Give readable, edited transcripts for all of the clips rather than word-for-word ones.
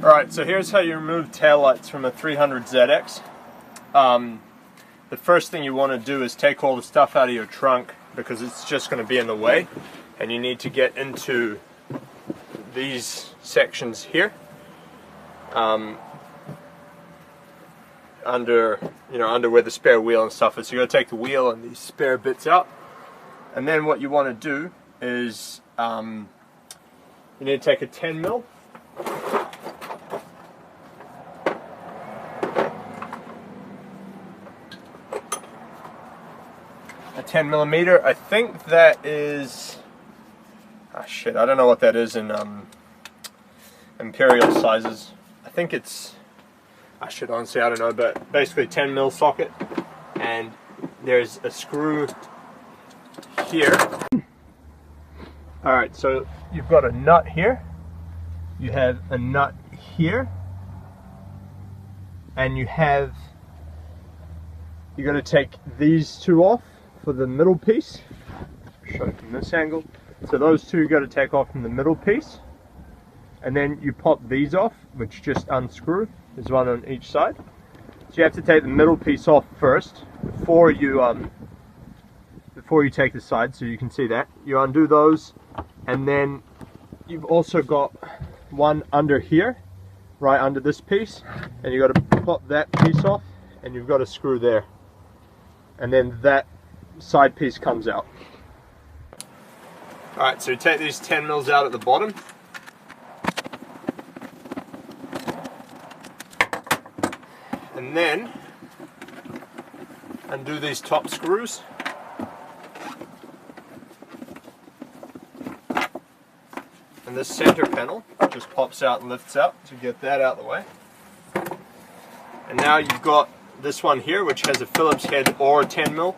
Alright, so here's how you remove taillights from a 300ZX. The first thing you want to do is take all the stuff out of your trunk because it's just going to be in the way, and you need to get into these sections here under where the spare wheel and stuff is. So you got to take the wheel and these spare bits out, and then what you want to do is you need to take a 10 mil. A 10 millimeter. I think that is, I don't know what that is in imperial sizes. I think it's, honestly I don't know, but basically 10 mil socket, and there's a screw here. Alright, so you've got a nut here, you have a nut here, and you got to take these two off for the middle piece. Show it from this angle. So those two you got to take off from the middle piece, and then you pop these off, which just unscrew. There's one on each side. So you have to take the middle piece off first before you take the side, so you can see that. You undo those, and then you've also got one under here, right under this piece, and you got to pop that piece off, and you've got a screw there, and then that side piece comes out. Alright, so you take these 10 mils out at the bottom. And then undo these top screws. And this center panel just pops out and lifts out to get that out of the way. And now you've got this one here, which has a Phillips head or a 10 mil,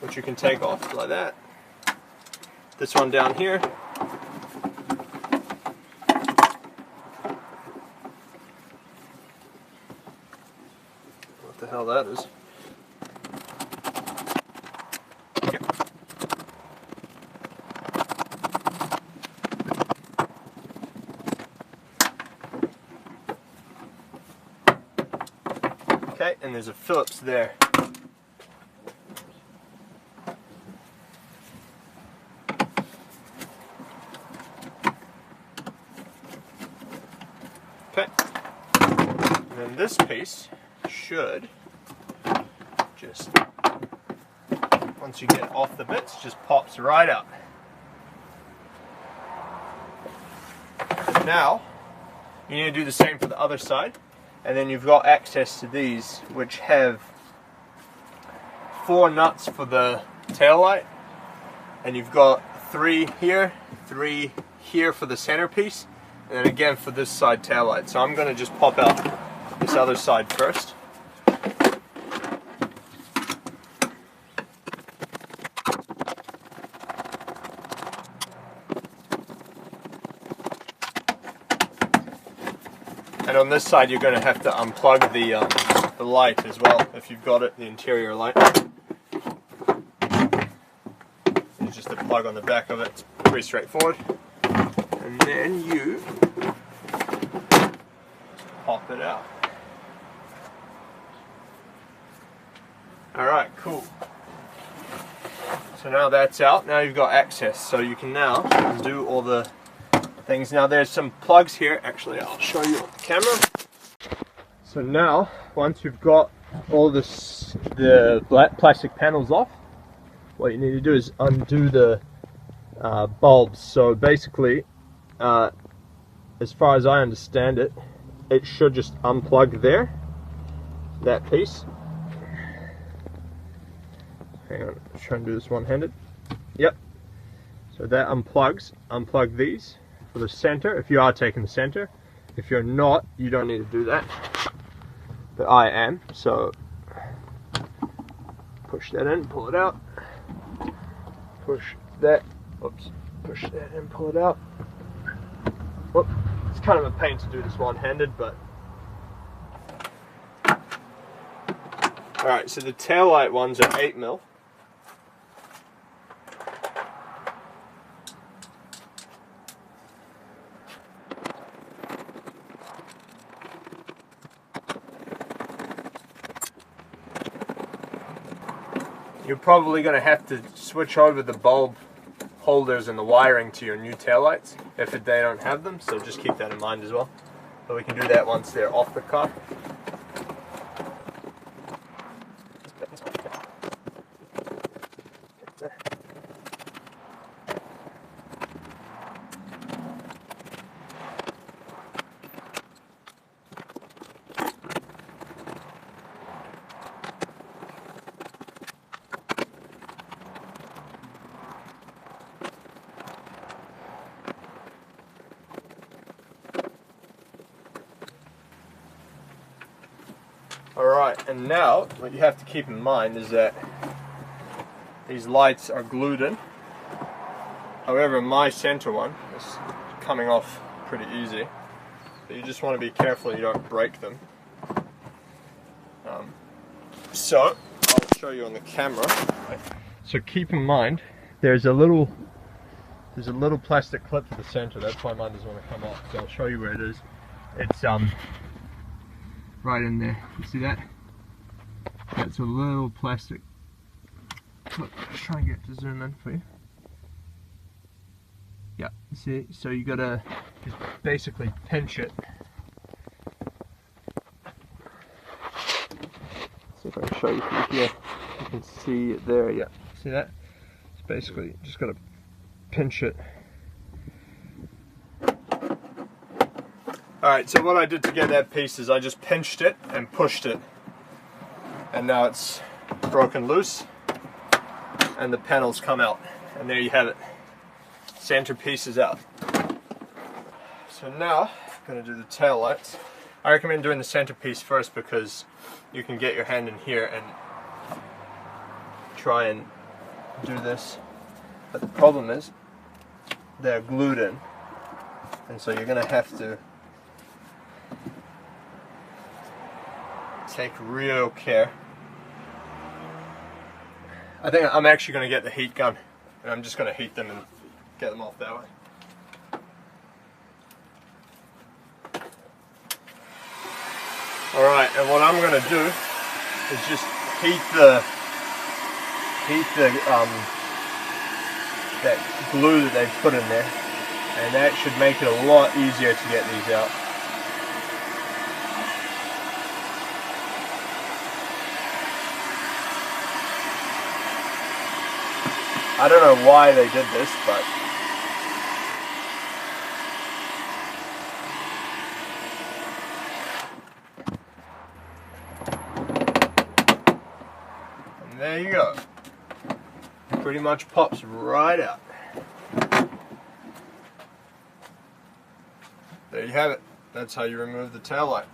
which you can take off like that. This one down here. What the hell that is. Yep. Okay, and there's a Phillips there. Okay, and then this piece should just, once you get off the bits, just pops right out. And now you need to do the same for the other side, and then you've got access to these, which have 4 nuts for the tail light, and you've got 3 here, 3 here for the centerpiece, and then again for this side tail light. So I'm going to just pop out this other side first. And on this side you're going to have to unplug the light as well, if you've got it, the interior light. There's just a plug on the back of it, it's pretty straightforward. And then you pop it out. Alright, cool. So now that's out, now you've got access, so you can now undo all the things. Now there's some plugs here, actually I'll show you on the camera. So now, once you've got all the black plastic panels off, what you need to do is undo the bulbs. So basically, as far as I understand it, it should just unplug there, that piece. Hang on, I'm trying to do this one-handed. Yep. So that unplugs. Unplug these for the center, if you are taking the center. If you're not, you don't need to do that. But I am, so push that in, pull it out. Push that, oops, push that in, pull it out. Whoop. It's kind of a pain to do this one-handed, but alright, so the tail light ones are 8 mil. you're probably going to have to switch over the bulb holders and the wiring to your new taillights if they don't have them, so just keep that in mind as well. But we can do that once they're off the car. Alright, and now what you have to keep in mind is that these lights are glued in. However, my center one is coming off pretty easy. But you just want to be careful you don't break them. So, I'll show you on the camera. So keep in mind, there's a little plastic clip to the center. That's why mine doesn't want to come off. So I'll show you where it is. It's right in there. You see that? That's a little plastic clip. Let's try and get to zoom in for you. Yeah, see? So you gotta just basically pinch it. See if I can show you from here. You can see it there, yeah. See that? It's basically just gotta pinch it. Alright, so what I did to get that piece is I just pinched it and pushed it. And now it's broken loose and the panels come out. And there you have it. Center piece is out. So now I'm going to do the tail lights. I recommend doing the center piece first because you can get your hand in here and try and do this. But the problem is they're glued in. And so you're going to have to take real care. I think I'm actually going to get the heat gun and I'm just going to heat them and get them off that way. Alright, and what I'm going to do is just heat that glue that they've put in there, and that should make it a lot easier to get these out. I don't know why they did this, but and there you go. Pretty much pops right out. There you have it. That's how you remove the tail light.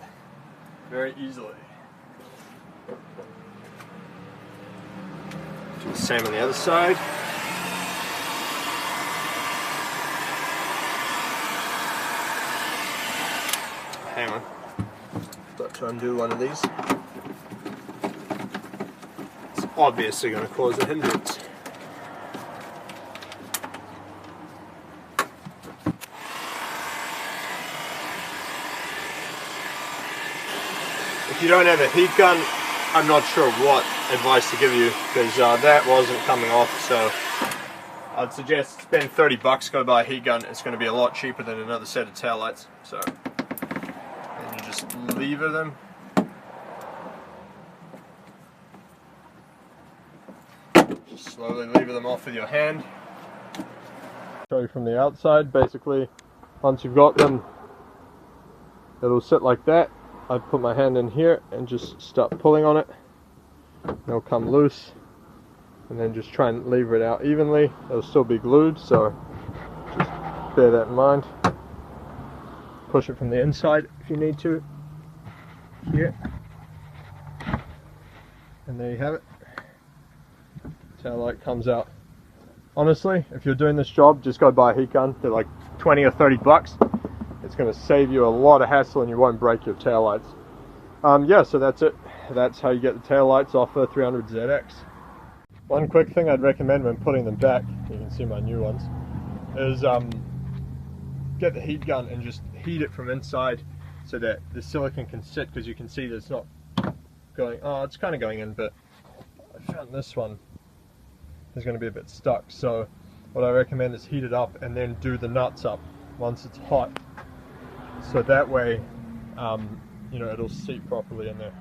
Very easily. Do the same on the other side. Hang on. Got to undo one of these. It's obviously going to cause a hindrance. If you don't have a heat gun, I'm not sure what advice to give you because that wasn't coming off, so I'd suggest spend 30 bucks, go buy a heat gun. It's going to be a lot cheaper than another set of taillights. So then you just lever them. Just slowly lever them off with your hand. Show you from the outside. Basically, once you've got them, it'll sit like that. I put my hand in here and just start pulling on it. They'll come loose, and then just try and lever it out evenly. It'll still be glued, so just bear that in mind. Push it from the inside if you need to. Here. And there you have it. Tail light comes out. Honestly, if you're doing this job, just go buy a heat gun. They're like 20 or 30 bucks. It's going to save you a lot of hassle and you won't break your tail lights. Yeah, so that's it. That's how you get the tail lights off a 300ZX. One quick thing I'd recommend when putting them back, you can see my new ones, is get the heat gun and just heat it from inside so that the silicone can sit, because you can see that it's not going, oh, it's kind of going in, but I found this one is going to be a bit stuck. So what I recommend is heat it up and then do the nuts up once it's hot, so that way you know, it'll seat properly in there.